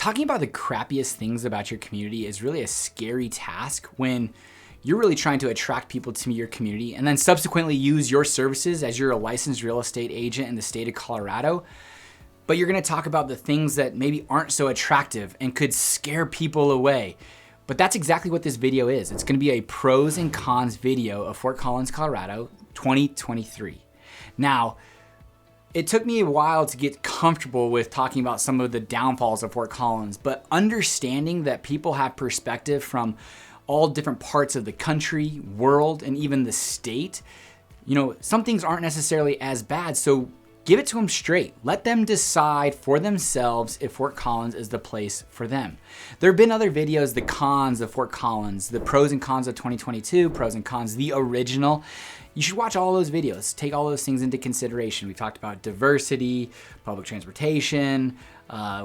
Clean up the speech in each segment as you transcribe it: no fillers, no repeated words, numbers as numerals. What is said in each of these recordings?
Talking about the crappiest things about your community is really a scary task when you're really trying to attract people to your community and then subsequently use your services as you're a licensed real estate agent in the state of Colorado. But you're gonna talk about the things that maybe aren't so attractive and could scare people away. But that's exactly what this video is. It's gonna be a pros and cons video of Fort Collins, Colorado, 2023. Now, it took me a while to get comfortable with talking about some of the downfalls of Fort Collins, but understanding that people have perspective from all different parts of the country, world, and even the state, some things aren't necessarily as bad, so give it to them straight. Let them decide for themselves if Fort Collins is the place for them. There have been other videos, the cons of Fort Collins, the pros and cons of 2022, pros and cons, the original. You should watch all those videos. Take all those things into consideration. We've talked about diversity, public transportation.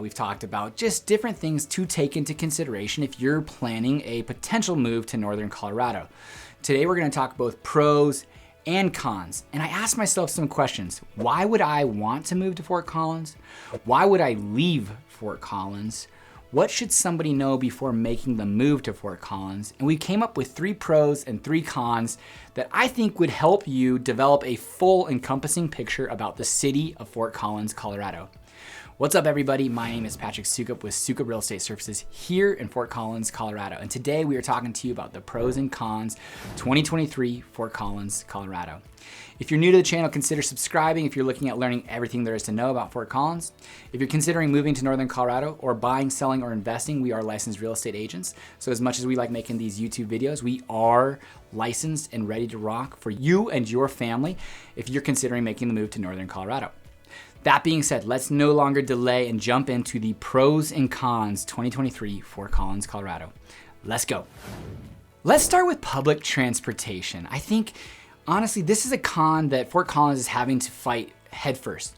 We've talked about just different things to take into consideration if you're planning a potential move to Northern Colorado. Today, we're gonna talk both pros and cons. And I asked myself some questions. Why would I want to move to Fort Collins? Why would I leave Fort Collins? What should somebody know before making the move to Fort Collins? And we came up with 3 pros and 3 cons that I think would help you develop a full encompassing picture about the city of Fort Collins, Colorado. What's up, everybody? My name is Patrick Soukup with Soukup Real Estate Services here in Fort Collins, Colorado. And today we are talking to you about the pros and cons 2023 Fort Collins, Colorado. If you're new to the channel, consider subscribing if you're looking at learning everything there is to know about Fort Collins. If you're considering moving to Northern Colorado or buying, selling, or investing, we are licensed real estate agents. So as much as we like making these YouTube videos, we are licensed and ready to rock for you and your family if you're considering making the move to Northern Colorado. That being said, let's no longer delay and jump into the pros and cons 2023 Fort Collins, Colorado. Let's go. Let's start with public transportation. I think, honestly, this is a con that Fort Collins is having to fight headfirst.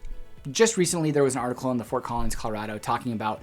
Just recently, there was an article in the Fort Collins, Colorado talking about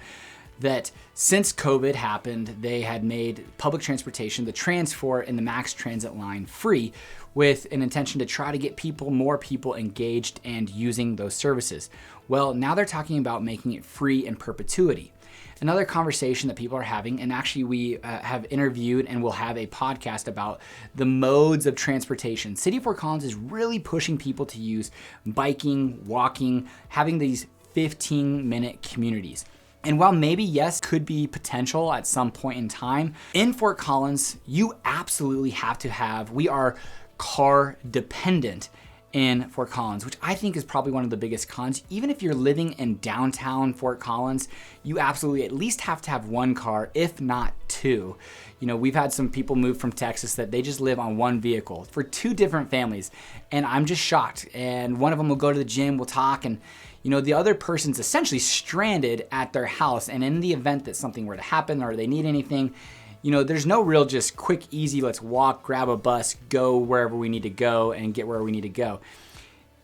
that since COVID happened, they had made public transportation, the Transport and the Max Transit line, free with an intention to try to get more people engaged and using those services. Well, now they're talking about making it free in perpetuity. Another conversation that people are having, and actually we have interviewed and will have a podcast about the modes of transportation. City of Fort Collins is really pushing people to use biking, walking, having these 15-minute communities. And while maybe, yes, could be potential at some point in time, in Fort Collins, you absolutely have to have, we are car dependent in Fort Collins, which I think is probably one of the biggest cons. Even if you're living in downtown Fort Collins, you absolutely at least have to have one car, if not 2. We've had some people move from Texas that they just live on one vehicle for 2 different families. And I'm just shocked. And one of them will go to the gym, we'll talk, and the other person's essentially stranded at their house. And in the event that something were to happen or they need anything, there's no real just quick, easy, let's walk, grab a bus, go wherever we need to go and get where we need to go.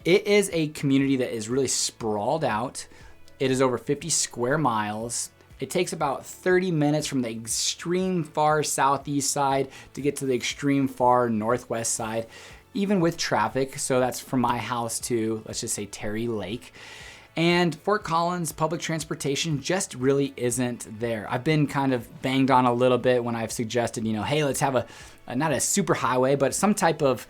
It is a community that is really sprawled out. It is over 50 square miles. It takes about 30 minutes from the extreme far southeast side to get to the extreme far northwest side, even with traffic. So that's from my house to, let's just say, Terry Lake. And Fort Collins public transportation just really isn't there. I've been kind of banged on a little bit when I've suggested, hey, let's have not a super highway, but some type of,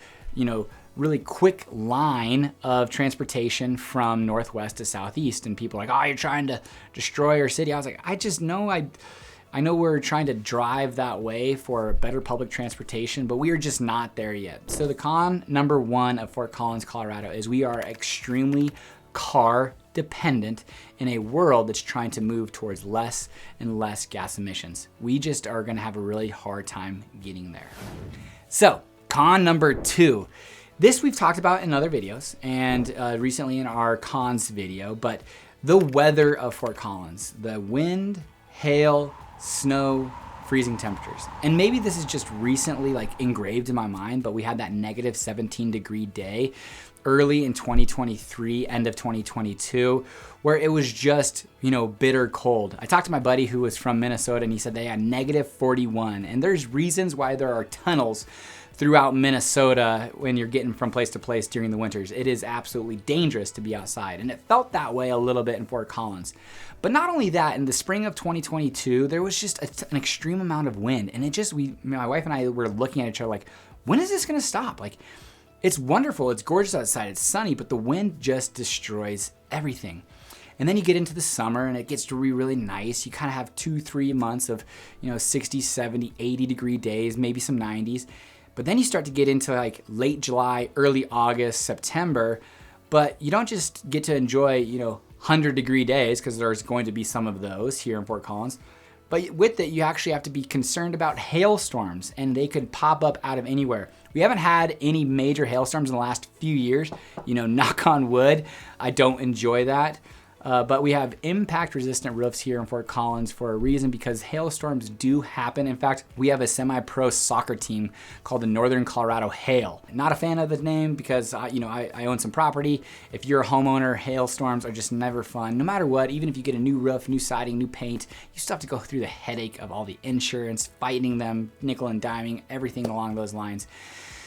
really quick line of transportation from northwest to southeast. And people are like, oh, you're trying to destroy our city. I was like, I just know I know we're trying to drive that way for better public transportation, but we are just not there yet. So the con number 1 of Fort Collins, Colorado is we are extremely car dependent in a world that's trying to move towards less and less gas emissions. We just are gonna have a really hard time getting there. So con number 2, this we've talked about in other videos and recently in our cons video, but the weather of Fort Collins, the wind, hail, snow, freezing temperatures. And maybe this is just recently engraved in my mind, but we had that negative 17-degree day early in 2023, end of 2022, where it was just, bitter cold. I talked to my buddy who was from Minnesota and he said they had negative 41. And there's reasons why there are tunnels throughout Minnesota when you're getting from place to place during the winters. It is absolutely dangerous to be outside. And it felt that way a little bit in Fort Collins. But not only that, in the spring of 2022, there was just an extreme amount of wind. And my wife and I were looking at each other like, when is this going to stop? Like, it's wonderful. It's gorgeous outside. It's sunny, but the wind just destroys everything. And then you get into the summer and it gets to be really nice. You kind of have 2-3 months of, 60, 70, 80 degree days, maybe some 90s. But then you start to get into like late July, early August, September. But you don't just get to enjoy, 100 degree days, because there's going to be some of those here in Fort Collins. But with it, you actually have to be concerned about hailstorms, and they could pop up out of anywhere. We haven't had any major hailstorms in the last few years. Knock on wood. I don't enjoy that. But we have impact-resistant roofs here in Fort Collins for a reason, because hailstorms do happen. In fact, we have a semi-pro soccer team called the Northern Colorado Hail. Not a fan of the name because I own some property. If you're a homeowner, hailstorms are just never fun. No matter what, even if you get a new roof, new siding, new paint, you still have to go through the headache of all the insurance, fighting them, nickel and diming, everything along those lines.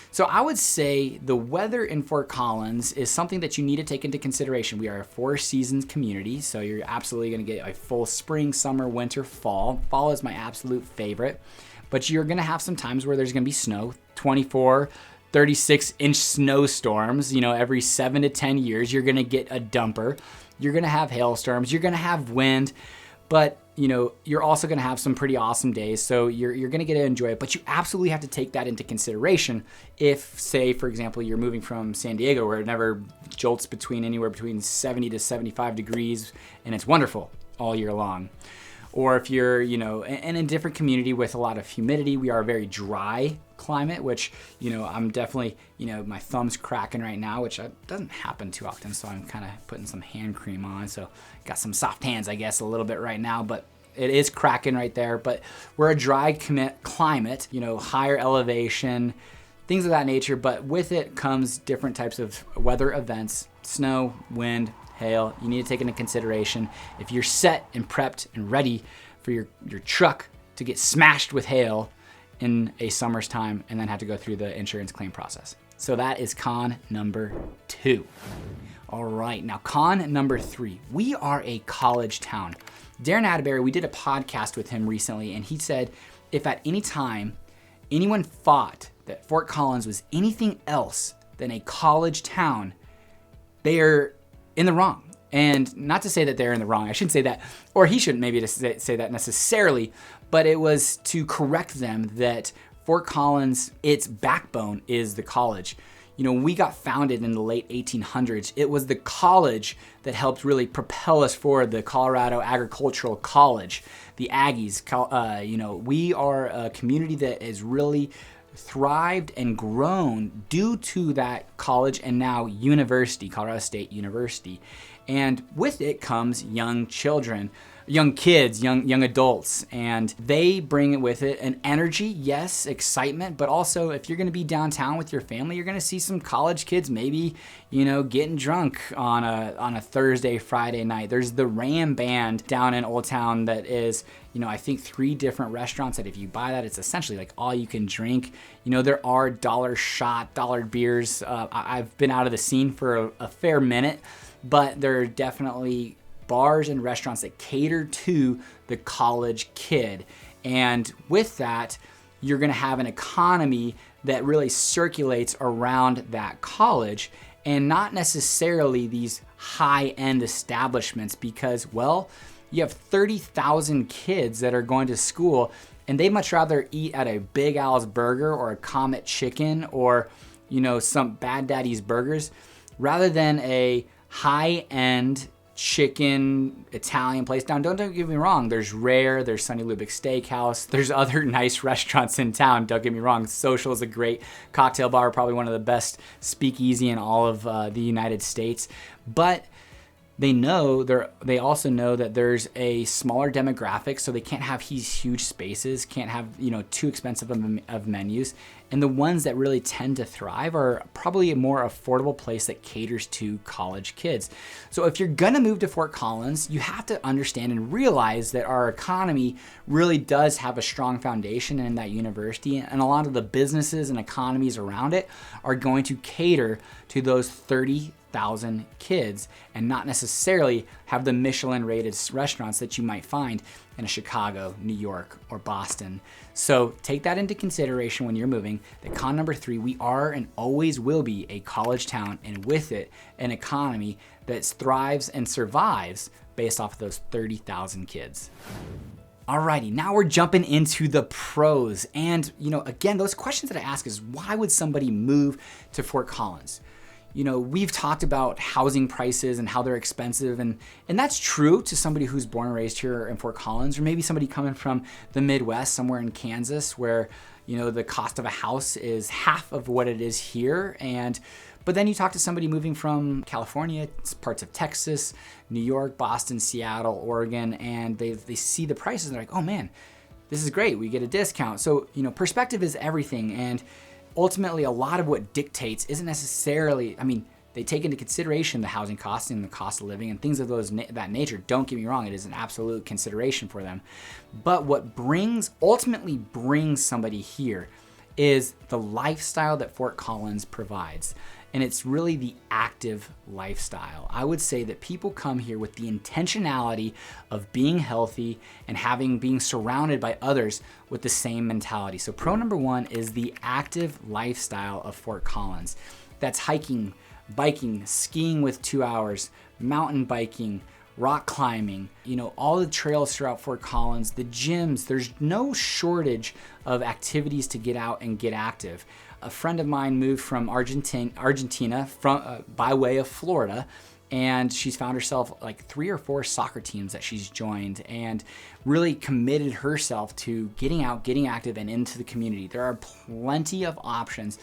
So I would say the weather in Fort Collins is something that you need to take into consideration. We are a 4 seasons community, so you're absolutely going to get a full spring, summer, winter, fall. Fall is my absolute favorite, but you're going to have some times where there's going to be snow, 24, 36-inch snowstorms. Every 7 to 10 years, you're going to get a dumper. You're going to have hailstorms. You're going to have wind, but you're also going to have some pretty awesome days, so you're going to get to enjoy it. But you absolutely have to take that into consideration if, say, for example, you're moving from San Diego, where it never jolts anywhere between 70 to 75 degrees, and it's wonderful all year long. Or if you're, in a different community with a lot of humidity. We are a very dry climate, which, I'm definitely, my thumb's cracking right now, which doesn't happen too often. So I'm kind of putting some hand cream on. So got some soft hands, I guess, a little bit right now, but it is cracking right there. But we're a dry climate, higher elevation, things of that nature. But with it comes different types of weather events, snow, wind, hail. You need to take into consideration if you're set and prepped and ready for your truck to get smashed with hail in a summer's time and then have to go through the insurance claim process. So that is con number 2. All right, now con number 3. We are a college town. Darren Atterbury, we did a podcast with him recently, and he said if at any time anyone thought that Fort Collins was anything else than a college town, they are in the wrong. And not to say that they're in the wrong, I shouldn't say that, or he shouldn't maybe say that necessarily, but it was to correct them that Fort Collins, its backbone is the college. We got founded in the late 1800s. It was the college that helped really propel us forward, the Colorado Agricultural College, the Aggies. We are a community that has really thrived and grown due to that college and now university, Colorado State University. And with it comes young children, young kids, young adults, and they bring with it an energy, yes, excitement, but also if you're going to be downtown with your family, you're going to see some college kids maybe, getting drunk on a Thursday, Friday night. There's the Ram Band down in Old Town that is, I think 3 different restaurants that if you buy that, it's essentially like all you can drink. There are dollar beers. I've been out of the scene for a fair minute, but there are definitely bars and restaurants that cater to the college kid. And with that, you're going to have an economy that really circulates around that college and not necessarily these high-end establishments because, well, you have 30,000 kids that are going to school and they'd much rather eat at a Big Al's Burger or a Comet Chicken or, some Bad Daddy's Burgers rather than a high-end chicken Italian place down. Don't get me wrong. There's Rare, there's Sonny Lubick Steakhouse, there's other nice restaurants in town. Don't get me wrong. Social is a great cocktail bar, probably one of the best speakeasy in all of the United States. But They also know that there's a smaller demographic, so they can't have these huge spaces, can't have too expensive of menus, and the ones that really tend to thrive are probably a more affordable place that caters to college kids. So if you're gonna move to Fort Collins, you have to understand and realize that our economy really does have a strong foundation in that university, and a lot of the businesses and economies around it are going to cater to those 30,000 kids and not necessarily have the Michelin rated restaurants that you might find in a Chicago, New York, or Boston. So take that into consideration when you're moving. That con number 3, we are and always will be a college town, and with it, an economy that thrives and survives based off of those 30,000 kids. Alrighty, now we're jumping into the pros. And again, those questions that I ask is, why would somebody move to Fort Collins? We've talked about housing prices and how they're expensive, and that's true to somebody who's born and raised here in Fort Collins, or maybe somebody coming from the Midwest, somewhere in Kansas, where the cost of a house is half of what it is here. But then you talk to somebody moving from California, parts of Texas, New York, Boston, Seattle, Oregon, and they see the prices and they're like, oh man, this is great, we get a discount. So perspective is everything, and ultimately, a lot of what dictates isn't necessarily, they take into consideration the housing costs and the cost of living and things of that nature. Don't get me wrong, it is an absolute consideration for them. But what ultimately brings somebody here is the lifestyle that Fort Collins provides. And it's really the active lifestyle. I would say that people come here with the intentionality of being healthy and being surrounded by others with the same mentality. So pro number 1 is the active lifestyle of Fort Collins. That's hiking, biking, skiing with 2 hours, mountain biking, rock climbing, all the trails throughout Fort Collins, the gyms. There's no shortage of activities to get out and get active. A friend of mine moved from Argentina by way of Florida, and she's found herself like 3 or 4 soccer teams that she's joined, and really committed herself to getting out, getting active, and into the community. There are plenty of options,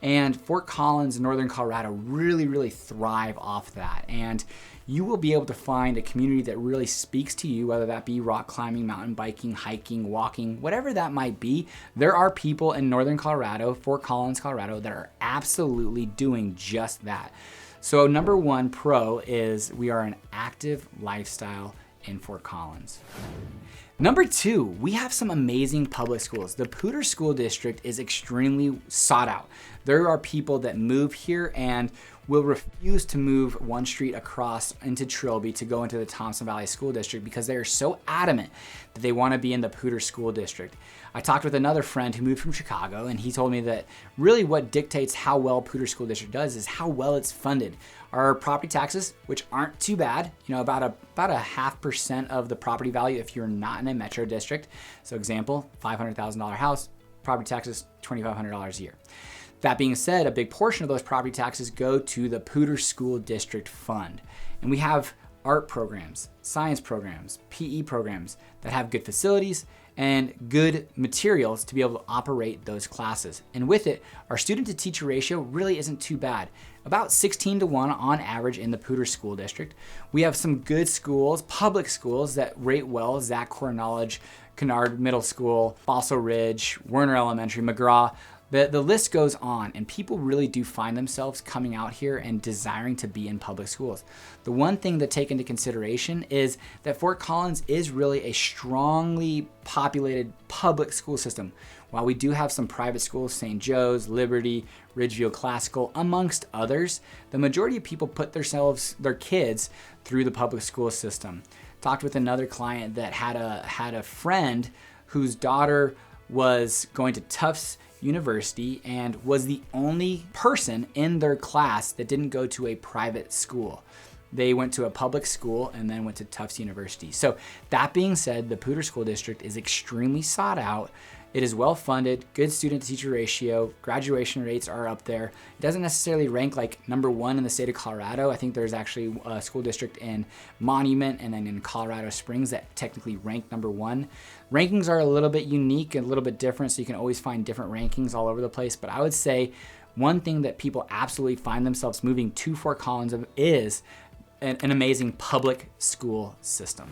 and Fort Collins, Northern Colorado, really thrive off that. And you will be able to find a community that really speaks to you, whether that be rock climbing, mountain biking, hiking, walking, whatever that might be. There are people in Northern Colorado, Fort Collins, Colorado, that are absolutely doing just that. So number 1 pro is we are an active lifestyle in Fort Collins. Number 2, we have some amazing public schools. The Poudre School District is extremely sought out. There are people that move here and will refuse to move one street across into Trilby to go into the Thompson Valley School District because they are so adamant that they want to be in the Poudre School District. I talked with another friend who moved from Chicago, and he told me that really what dictates how well Poudre School District does is how well it's funded. Our property taxes, which aren't too bad, about a 0.5% of the property value if you're not in a metro district. So example, $500,000 house, property taxes, $2,500 a year. That being said, a big portion of those property taxes go to the Poudre School District Fund. And we have art programs, science programs, PE programs that have good facilities and good materials to be able to operate those classes. And with it, our student to teacher ratio really isn't too bad. About 16-to-1 on average in the Poudre School District. We have some good schools, public schools that rate well: Zach Core Knowledge, Kennard Middle School, Fossil Ridge, Werner Elementary, McGraw. The list goes on, and people really do find themselves coming out here and desiring to be in public schools. The one thing to take into consideration is that Fort Collins is really a strongly populated public school system. While we do have some private schools, St. Joe's, Liberty, Ridgeview Classical, amongst others, the majority of people put their kids through the public school system. Talked with another client that had a friend whose daughter was going to Tufts University and was the only person in their class that didn't go to a private school. They went to a public school and then went to Tufts University. So that being said, the Poudre School District is extremely sought out. It is well funded, good student to teacher ratio, graduation rates are up there. It doesn't necessarily rank like number 1 in the state of Colorado. I think there's actually a school district in Monument and then in Colorado Springs that technically rank number 1. Rankings are a little bit unique and a little bit different, so you can always find different rankings all over the place. But I would say one thing that people absolutely find themselves moving to Fort Collins is an amazing public school system.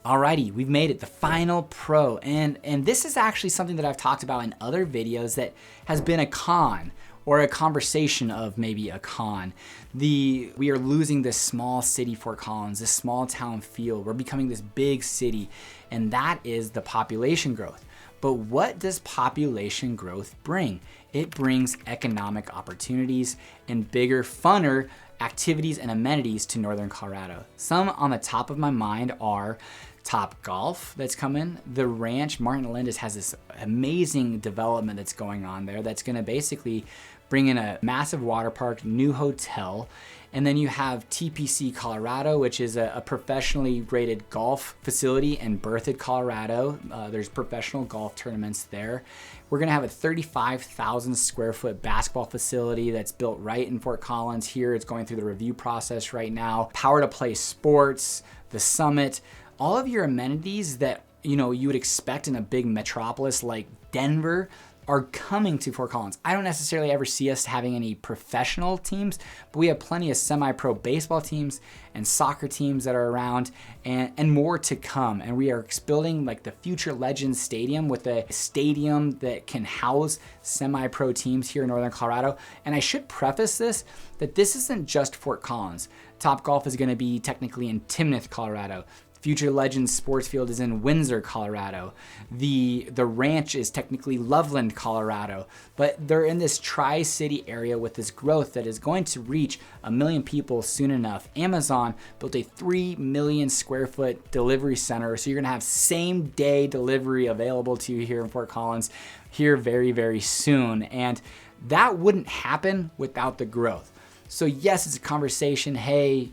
Alrighty, we've made it, the final pro. And this is actually something that I've talked about in other videos that has been a con, or a conversation of maybe a con. We are losing this small city, Fort Collins, this small town feel. We're becoming this big city, and that is the population growth. But what does population growth bring? It brings economic opportunities and bigger, funner activities and amenities to Northern Colorado. Some on the top of my mind are Top Golf that's coming. The ranch, Martin Melendez has this amazing development that's going on there that's gonna basically bring in a massive water park, new hotel, and then you have TPC Colorado, which is a professionally rated golf facility in Berthoud, Colorado. There's professional golf tournaments there. We're gonna have a 35,000 square foot basketball facility that's built right in Fort Collins here. It's going through the review process right now. Power to Play Sports, the Summit, all of your amenities that you would expect in a big metropolis like Denver are coming to Fort Collins. I don't necessarily ever see us having any professional teams, but we have plenty of semi-pro baseball teams and soccer teams that are around, and more to come. And we are building like the Future Legends Stadium, with a stadium that can house semi-pro teams here in Northern Colorado. And I should preface this, that this isn't just Fort Collins. Top Golf is gonna be technically in Timnath, Colorado. Future Legends Sports Field is in Windsor, Colorado. The ranch is technically Loveland, Colorado. But they're in this tri-city area with this growth that is going to reach 1 million people soon enough. Amazon built a 3 million square foot delivery center, so you're gonna have same day delivery available to you here in Fort Collins here very, very soon. And that wouldn't happen without the growth. So yes, it's a conversation, hey,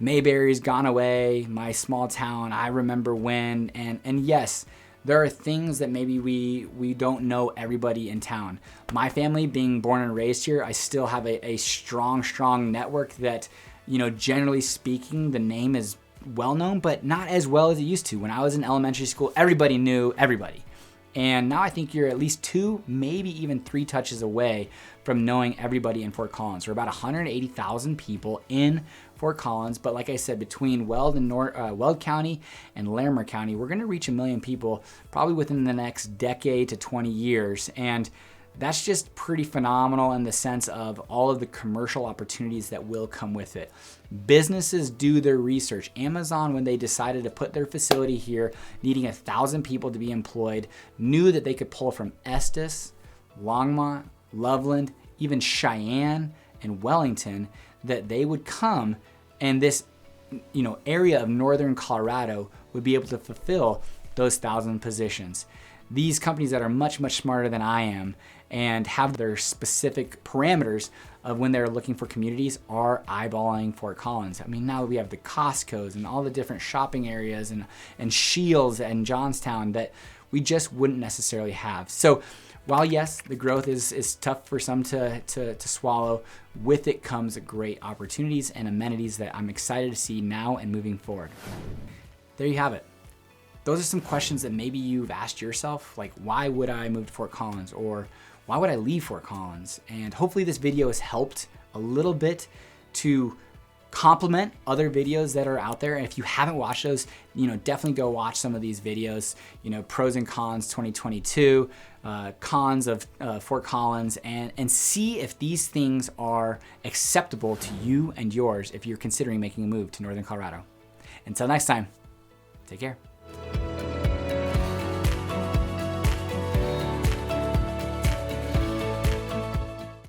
Mayberry's gone away, my small town, I remember when, and yes, there are things that maybe we don't know everybody in town. My family, being born and raised here, I still have a strong network that, generally speaking, the name is well known, but not as well as it used to. When I was in elementary school, everybody knew everybody. And now I think you're at least 2, maybe even 3 touches away from knowing everybody in Fort Collins. We're about 180,000 people in Fort Collins, but like I said, between Weld County and Larimer County, we're gonna reach 1 million people probably within the next decade to 20 years. And that's just pretty phenomenal in the sense of all of the commercial opportunities that will come with it. Businesses do their research. Amazon, when they decided to put their facility here, needing 1,000 people to be employed, knew that they could pull from Estes, Longmont, Loveland, even Cheyenne and Wellington, that they would come, and this area of Northern Colorado would be able to fulfill those 1,000 positions. These companies that are much smarter than I am and have their specific parameters of when they're looking for communities are eyeballing Fort Collins. I mean, now we have the Costco's and all the different shopping areas and Shields and Johnstown that we just wouldn't necessarily have. So while yes, the growth is tough for some to swallow, with it comes great opportunities and amenities that I'm excited to see now and moving forward. There you have it. Those are some questions that maybe you've asked yourself, like why would I move to Fort Collins, or why would I leave Fort Collins? And hopefully this video has helped a little bit to complement other videos that are out there. And if you haven't watched those, definitely go watch some of these videos, pros and cons 2022, cons of Fort Collins, and see if these things are acceptable to you and yours if you're considering making a move to Northern Colorado. Until next time, take care.